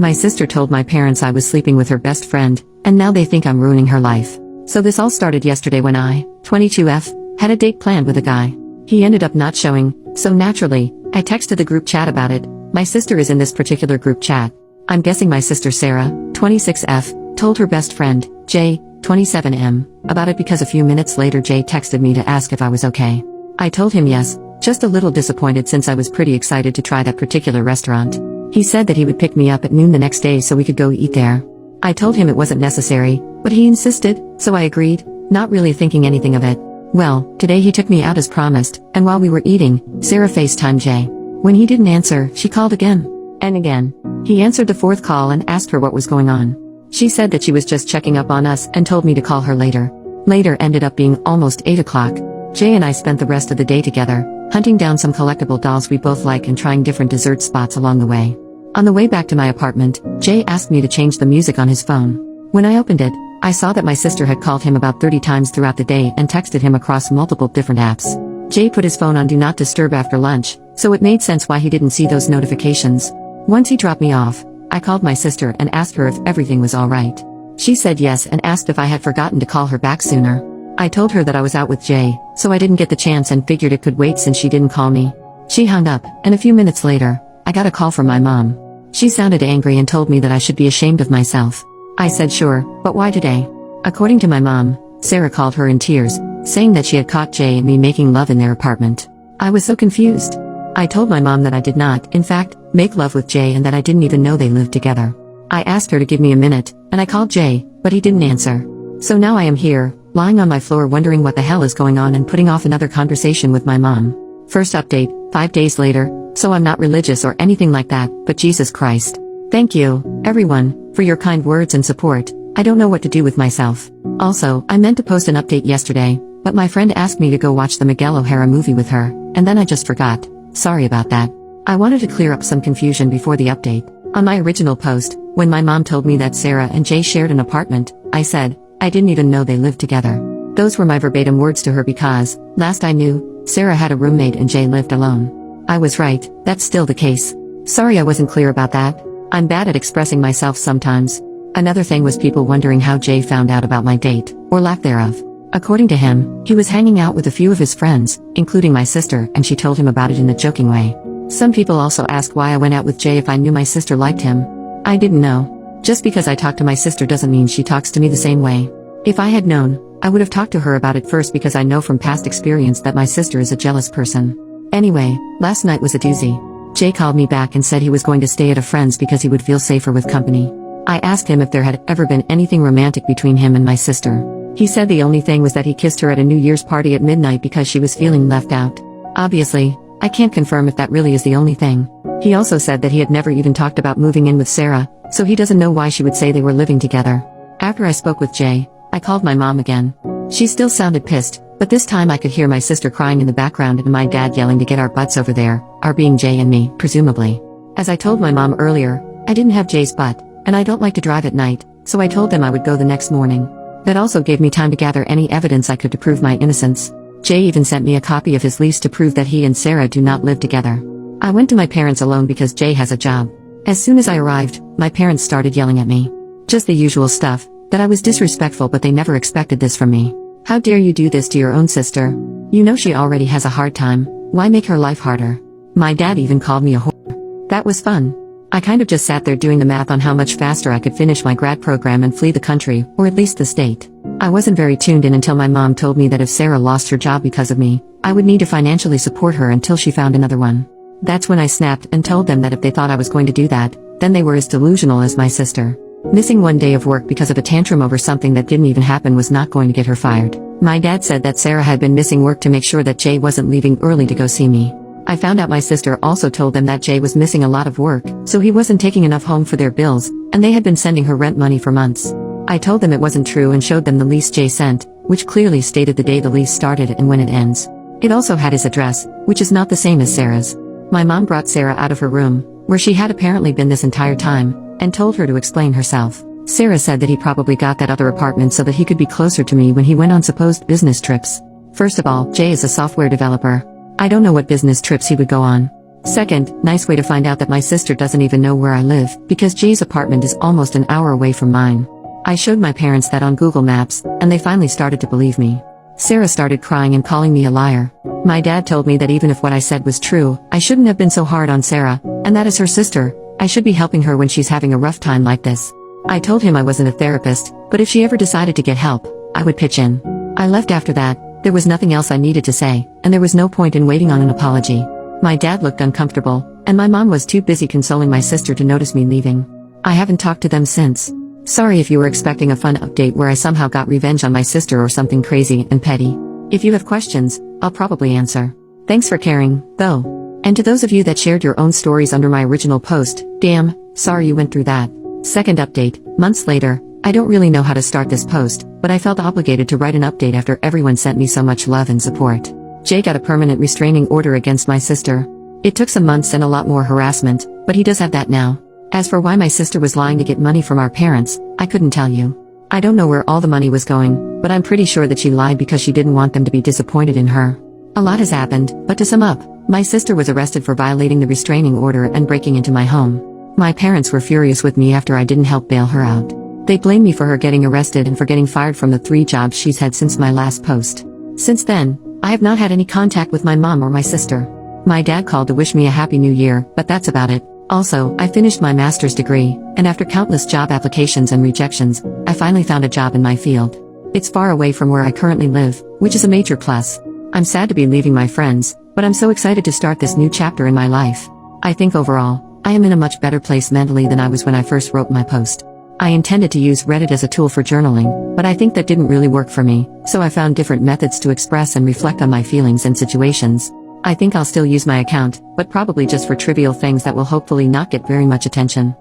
My sister told my parents I was sleeping with her best friend, and now they think I'm ruining her life. So this all started yesterday when I, 22F, had a date planned with a guy. He ended up not showing, so naturally, I texted the group chat about it. My sister is in this particular group chat. I'm guessing my sister Sarah, 26F, told her best friend, Jay, 27M, about it because a few minutes later Jay texted me to ask if I was okay. I told him yes, just a little disappointed since I was pretty excited to try that particular restaurant. He said that he would pick me up at noon the next day so we could go eat there. I told him it wasn't necessary, but he insisted, so I agreed, not really thinking anything of it. Well, today he took me out as promised, and while we were eating, Sarah FaceTimed Jay. When he didn't answer, she called again. And again. He answered the fourth call and asked her what was going on. She said that she was just checking up on us and told me to call her later. Later ended up being almost 8 o'clock. Jay and I spent the rest of the day together, hunting down some collectible dolls we both like and trying different dessert spots along the way. On the way back to my apartment, Jay asked me to change the music on his phone. When I opened it, I saw that my sister had called him about 30 times throughout the day and texted him across multiple different apps. Jay put his phone on Do Not Disturb after lunch, so it made sense why he didn't see those notifications. Once he dropped me off, I called my sister and asked her if everything was alright. She said yes and asked if I had forgotten to call her back sooner. I told her that I was out with Jay, so I didn't get the chance and figured it could wait since she didn't call me. She hung up, and a few minutes later, I got a call from my mom. She sounded angry and told me that I should be ashamed of myself. I said sure, but why today? According to my mom, Sarah called her in tears, saying that she had caught Jay and me making love in their apartment. I was so confused. I told my mom that I did not, in fact, make love with Jay and that I didn't even know they lived together. I asked her to give me a minute, and I called Jay, but he didn't answer. So now I am here, lying on my floor wondering what the hell is going on and putting off another conversation with my mom. First update, 5 days later, so I'm not religious or anything like that, but Jesus Christ. Thank you, everyone, for your kind words and support. I don't know what to do with myself. Also, I meant to post an update yesterday, but my friend asked me to go watch the Miguel O'Hara movie with her, and then I just forgot. Sorry about that. I wanted to clear up some confusion before the update. On my original post, when my mom told me that Sarah and Jay shared an apartment, I said, I didn't even know they lived together. Those were my verbatim words to her because, last I knew, Sarah had a roommate and Jay lived alone. I was right, that's still the case. Sorry I wasn't clear about that. I'm bad at expressing myself sometimes. Another thing was people wondering how Jay found out about my date, or lack thereof. According to him, he was hanging out with a few of his friends, including my sister, and she told him about it in a joking way. Some people also asked why I went out with Jay if I knew my sister liked him. I didn't know. Just because I talk to my sister doesn't mean she talks to me the same way. If I had known, I would have talked to her about it first because I know from past experience that my sister is a jealous person. Anyway, last night was a doozy. Jay called me back and said he was going to stay at a friend's because he would feel safer with company. I asked him if there had ever been anything romantic between him and my sister. He said the only thing was that he kissed her at a New Year's party at midnight because she was feeling left out. Obviously, I can't confirm if that really is the only thing. He also said that he had never even talked about moving in with Sarah, so he doesn't know why she would say they were living together. After I spoke with Jay, I called my mom again. She still sounded pissed, but this time I could hear my sister crying in the background and my dad yelling to get our butts over there, our being Jay and me, presumably. As I told my mom earlier, I didn't have Jay's butt, and I don't like to drive at night, so I told them I would go the next morning. That also gave me time to gather any evidence I could to prove my innocence. Jay even sent me a copy of his lease to prove that he and Sarah do not live together. I went to my parents alone because Jay has a job. As soon as I arrived, my parents started yelling at me. Just the usual stuff, that I was disrespectful but they never expected this from me. How dare you do this to your own sister? You know she already has a hard time, why make her life harder? My dad even called me a whore. That was fun. I kind of just sat there doing the math on how much faster I could finish my grad program and flee the country, or at least the state. I wasn't very tuned in until my mom told me that if Sarah lost her job because of me, I would need to financially support her until she found another one. That's when I snapped and told them that if they thought I was going to do that, then they were as delusional as my sister. Missing one day of work because of a tantrum over something that didn't even happen was not going to get her fired. My dad said that Sarah had been missing work to make sure that Jay wasn't leaving early to go see me. I found out my sister also told them that Jay was missing a lot of work, so he wasn't taking enough home for their bills, and they had been sending her rent money for months. I told them it wasn't true and showed them the lease Jay sent, which clearly stated the day the lease started and when it ends. It also had his address, which is not the same as Sarah's. My mom brought Sarah out of her room, where she had apparently been this entire time, and told her to explain herself. Sarah said that he probably got that other apartment so that he could be closer to me when he went on supposed business trips. First of all, Jay is a software developer. I don't know what business trips he would go on. Second, nice way to find out that my sister doesn't even know where I live, because Jay's apartment is almost an hour away from mine. I showed my parents that on Google Maps, and they finally started to believe me. Sarah started crying and calling me a liar. My dad told me that even if what I said was true, I shouldn't have been so hard on Sarah, and that as her sister, I should be helping her when she's having a rough time like this. I told him I wasn't a therapist, but if she ever decided to get help, I would pitch in. I left after that. There was nothing else I needed to say, and there was no point in waiting on an apology. My dad looked uncomfortable, and my mom was too busy consoling my sister to notice me leaving. I haven't talked to them since. Sorry if you were expecting a fun update where I somehow got revenge on my sister or something crazy and petty. If you have questions, I'll probably answer. Thanks for caring, though. And to those of you that shared your own stories under my original post, damn, sorry you went through that. Second update, months later. I don't really know how to start this post, but I felt obligated to write an update after everyone sent me so much love and support. Jay got a permanent restraining order against my sister. It took some months and a lot more harassment, but he does have that now. As for why my sister was lying to get money from our parents, I couldn't tell you. I don't know where all the money was going, but I'm pretty sure that she lied because she didn't want them to be disappointed in her. A lot has happened, but to sum up, my sister was arrested for violating the restraining order and breaking into my home. My parents were furious with me after I didn't help bail her out. They blamed me for her getting arrested and for getting fired from the 3 jobs she's had since my last post. Since then, I have not had any contact with my mom or my sister. My dad called to wish me a happy new year, but that's about it. Also, I finished my master's degree, and after countless job applications and rejections, I finally found a job in my field. It's far away from where I currently live, which is a major plus. I'm sad to be leaving my friends, but I'm so excited to start this new chapter in my life. I think overall, I am in a much better place mentally than I was when I first wrote my post. I intended to use Reddit as a tool for journaling, but I think that didn't really work for me, so I found different methods to express and reflect on my feelings and situations. I think I'll still use my account, but probably just for trivial things that will hopefully not get very much attention.